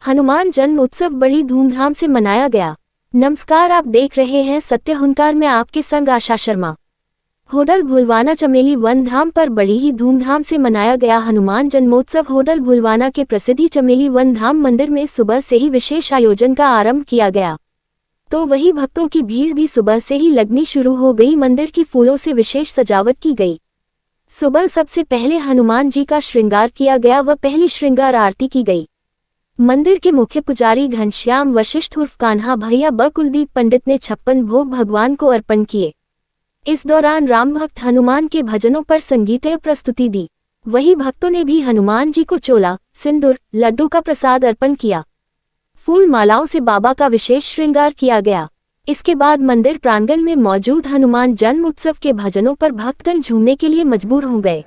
हनुमान जन्म उत्सव बड़ी धूमधाम से मनाया गया। नमस्कार, आप देख रहे हैं सत्य हुनकार में आपके संग आशा शर्मा। होडल भुलवाना चमेली वन धाम पर बड़ी ही धूमधाम से मनाया गया हनुमान जन्मोत्सव। होडल भुलवाना के प्रसिद्ध चमेली वन धाम मंदिर में सुबह से ही विशेष आयोजन का आरंभ किया गया, तो वही भक्तों की भीड़ भी सुबह से ही लगनी शुरू हो गई। मंदिर की फूलों से विशेष सजावट की गई। सुबह सबसे पहले हनुमान जी का श्रृंगार किया गया व पहली श्रृंगार आरती की गई। मंदिर के मुख्य पुजारी घनश्याम वशिष्ठ उर्फ कान्हा भैया व कुलदीप पंडित ने 56 भोग भगवान को अर्पण किए। इस दौरान राम भक्त हनुमान के भजनों पर संगीतमय प्रस्तुति दी। वही भक्तों ने भी हनुमान जी को चोला, सिंदूर, लड्डू का प्रसाद अर्पण किया। फूल मालाओं से बाबा का विशेष श्रृंगार किया गया। इसके बाद मंदिर प्रांगण में मौजूद हनुमान जन्म उत्सव के भजनों पर भक्तगण झूमने के लिए मजबूर हो गए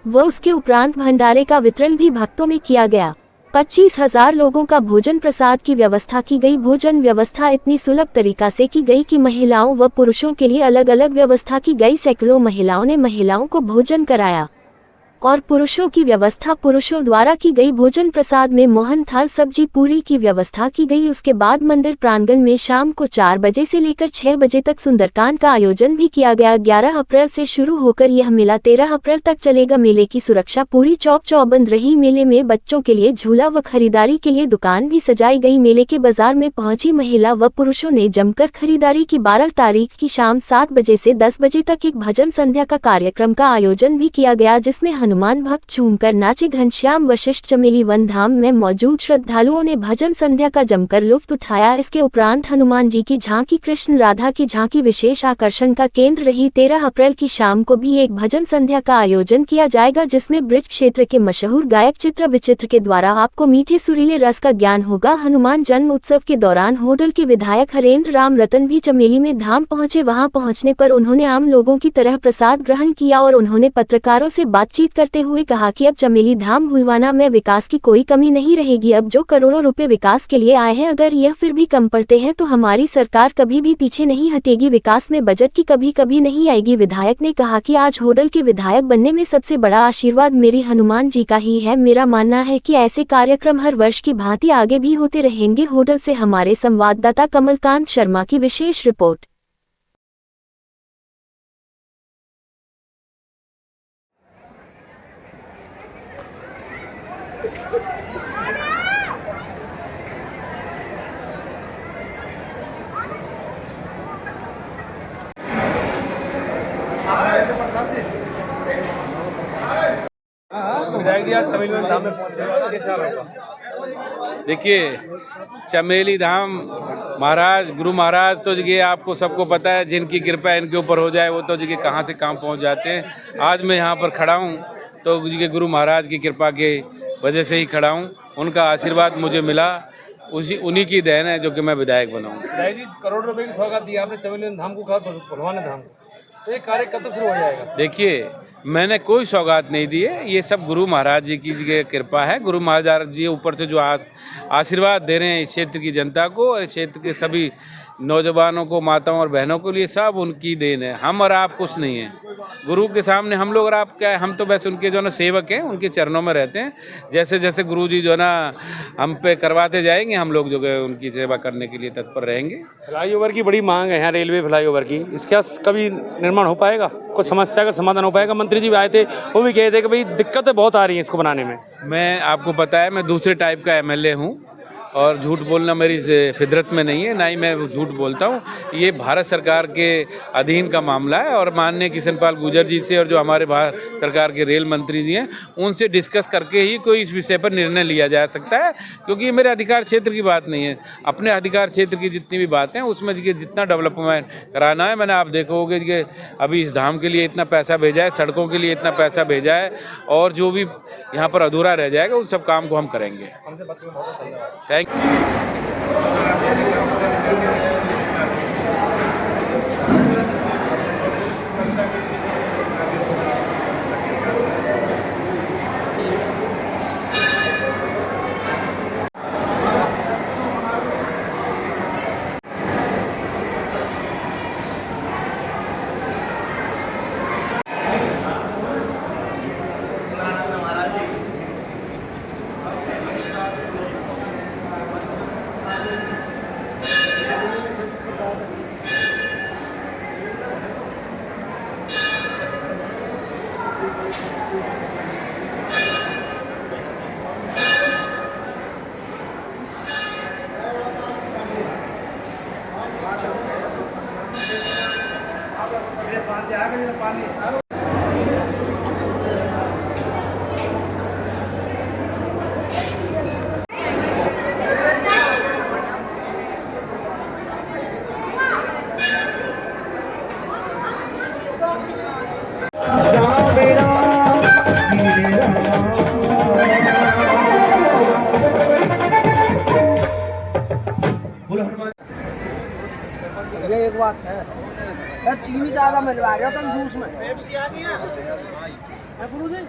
व उसके उपरांत भंडारे का वितरण भी भक्तों में किया गया। 25,000 लोगों का भोजन प्रसाद की व्यवस्था की गई। भोजन व्यवस्था इतनी सुलभ तरीका से की गई कि महिलाओं व पुरुषों के लिए अलग अलग व्यवस्था की गई। सैकड़ों महिलाओं ने महिलाओं को भोजन कराया और पुरुषों की व्यवस्था पुरुषों द्वारा की गई। भोजन प्रसाद में मोहन थाल, सब्जी, पूरी की व्यवस्था की गई। उसके बाद मंदिर प्रांगण में शाम को 4 बजे से लेकर 6 बजे तक सुंदरकांड का आयोजन भी किया गया। 11 अप्रैल से शुरू होकर यह मेला 13 अप्रैल तक चलेगा। मेले की सुरक्षा पूरी चौक चौबंद रही। मेले में बच्चों के लिए झूला व खरीदारी के लिए दुकान भी सजाई गई। मेले के बाजार में पहुंची महिला व पुरुषों ने जमकर खरीदारी की। 12 तारीख की शाम 7 बजे से 10 बजे तक एक भजन संध्या का कार्यक्रम का आयोजन भी किया गया, जिसमें हनुमान भक्त झूमकर नाचे। घनश्याम वशिष्ठ चमेली वन धाम में मौजूद श्रद्धालुओं ने भजन संध्या का जमकर लुत्फ उठाया। इसके उपरांत हनुमान जी की झांकी, कृष्ण राधा की झांकी विशेष आकर्षण का केंद्र रही। 13 अप्रैल की शाम को भी एक भजन संध्या का आयोजन किया जाएगा, जिसमें ब्रज क्षेत्र के मशहूर गायक चित्र विचित्र के द्वारा आपको मीठे सुरीले रस का ज्ञान होगा। हनुमान जन्म उत्सव के दौरान होडल के विधायक हरेंद्र राम रतन भी चमेली में धाम पहुंचे। वहां पहुंचने पर उन्होंने आम लोगों की तरह प्रसाद ग्रहण किया और उन्होंने पत्रकारों से बातचीत करते हुए कहा कि अब चमेली धाम भुलवाना में विकास की कोई कमी नहीं रहेगी। अब जो करोड़ों रुपए विकास के लिए आए हैं, अगर यह फिर भी कम पड़ते हैं तो हमारी सरकार कभी भी पीछे नहीं हटेगी। विकास में बजट की कभी नहीं आएगी। विधायक ने कहा कि आज होडल के विधायक बनने में सबसे बड़ा आशीर्वाद मेरी हनुमान जी का ही है। मेरा मानना है कि ऐसे कार्यक्रम हर वर्ष की भांति आगे भी होते रहेंगे। होडल से हमारे संवाददाता कमलकांत शर्मा की विशेष रिपोर्ट। विधायक जी आज चमेली धाम में पहुंचे, आज कैसा होगा? देखिए, चमेली धाम महाराज, गुरु महाराज तो जगह आपको सबको पता है, जिनकी कृपा इनके ऊपर हो जाए वो तो जगह कहाँ से कहाँ पहुँच जाते हैं। आज मैं यहाँ पर खड़ा हूँ तो जगह गुरु महाराज की कृपा के वजह से ही खड़ा हूँ। उनका आशीर्वाद मुझे मिला, उन्हीं की देन है जो कि मैं विधायक बना हूँ। विधायक जी, करोड़ रुपए की सौगात दी आपने चमेली धाम को, कहा भुलवाना धाम को, तो ये कार्य कब तक शुरू हो जाएगा? देखिए, मैंने कोई सौगात नहीं दी है, ये सब गुरु महाराज जी की कृपा है। गुरु महाराज जी ऊपर से जो आशीर्वाद दे रहे हैं इस क्षेत्र की जनता को और इस क्षेत्र के सभी नौजवानों को, माताओं और बहनों को लिए, सब उनकी देन है। हम और आप कुछ नहीं है गुरु के सामने। हम लोग और आप क्या है, हम तो बस उनके जो ना सेवक हैं, उनके चरणों में रहते हैं। जैसे जैसे गुरु जी जो ना हम पे करवाते जाएंगे, हम लोग जो है उनकी सेवा करने के लिए तत्पर रहेंगे। फ्लाईओवर की बड़ी मांग है यहाँ, रेलवे फ्लाईओवर की, इसका कभी निर्माण हो पाएगा? कोई समस्या का समाधान हो पाएगा? मंत्री जी भी आए थे, वो भी कहे थे कि भाई दिक्कतें बहुत आ रही हैं इसको बनाने में। मैं आपको पता है, मैं दूसरे टाइप का एमएलए हूँ और झूठ बोलना मेरी फितरत में नहीं है, ना ही मैं झूठ बोलता हूँ। ये भारत सरकार के अधीन का मामला है और माननीय किशन पाल गुर्जर जी से और जो हमारे भारत सरकार के रेल मंत्री जी हैं, उनसे डिस्कस करके ही कोई इस विषय पर निर्णय लिया जा सकता है, क्योंकि ये मेरे अधिकार क्षेत्र की बात नहीं है। अपने अधिकार क्षेत्र की जितनी भी बातें हैं उसमें जितना डेवलपमेंट कराना है, मैंने आप देखोगे कि अभी इस धाम के लिए इतना पैसा भेजा है, सड़कों के लिए इतना पैसा भेजा है, और जो भी यहाँ पर अधूरा रह जाएगा उन सब काम को हम करेंगे। थैंक ये एक बात है यार, चीनी ज्यादा मिलवा रहे हो तुम जूस में। है गुरु जी?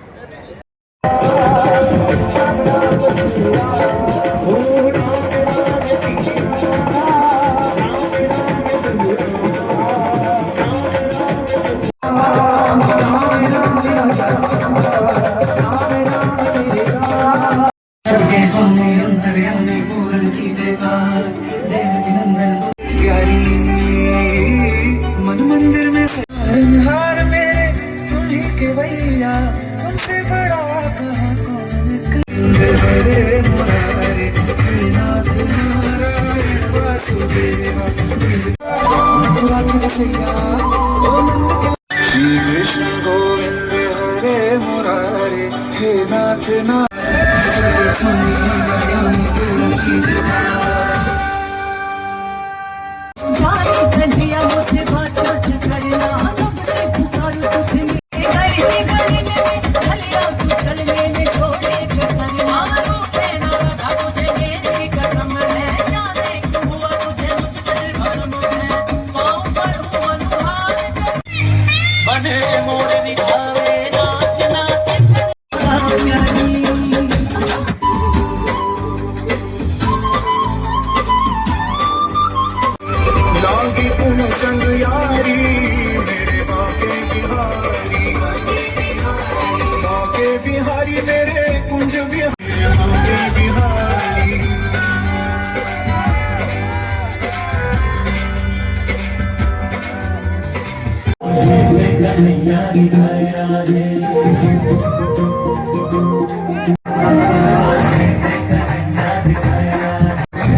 सबके सोने अंतर्यामी पूर्ण कीजिए काल देवकी नंदन प्यारी मन मंदिर में हार मेरे तुम ही के भैया तुमसे बड़ा कहाँ कौन रे मुरारे नाथ नारायण वासुदेवा मथुरा के बसैया ओ नंद के श्री कृष्ण गोविंद हरे मुरारे हे नाथ ना कन्हैया मुझसे बात मत करना, कब से पुकारूं तुझे गली गली में चलिया तू चलने में छोड़े कसम मारो ना राधा तुझे मेरी कसम है, जाने क्यों हुआ तुझे मुझ पर भरम है, पाँव पर हूँ अनुहार बने मोड़ दिखावे नाचना लागी तुम संग यारी मेरे बाके बिहारी मेरे कुंज बिहारी बिहारी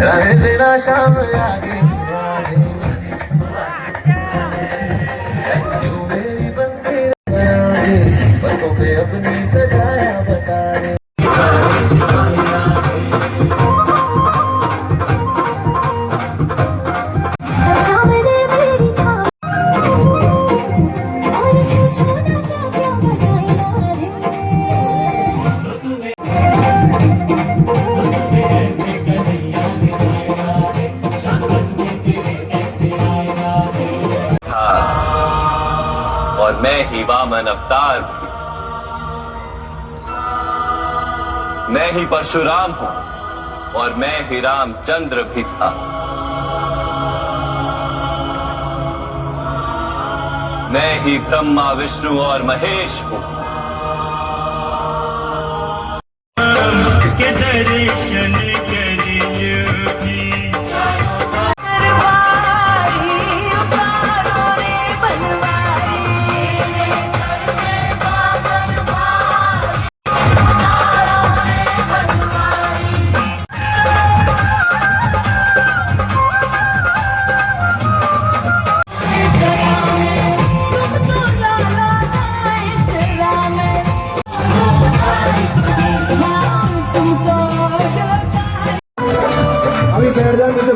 रहे तेरा शाम आगे मेरी बंसी बना दे पतों पे अपनी सजाया बता दे और मैं ही वामन अवतार भी, मैं ही परशुराम हूं और मैं ही रामचंद्र भी था। मैं ही ब्रह्मा विष्णु और महेश हूं। के दर्शन अभी बैठ जाए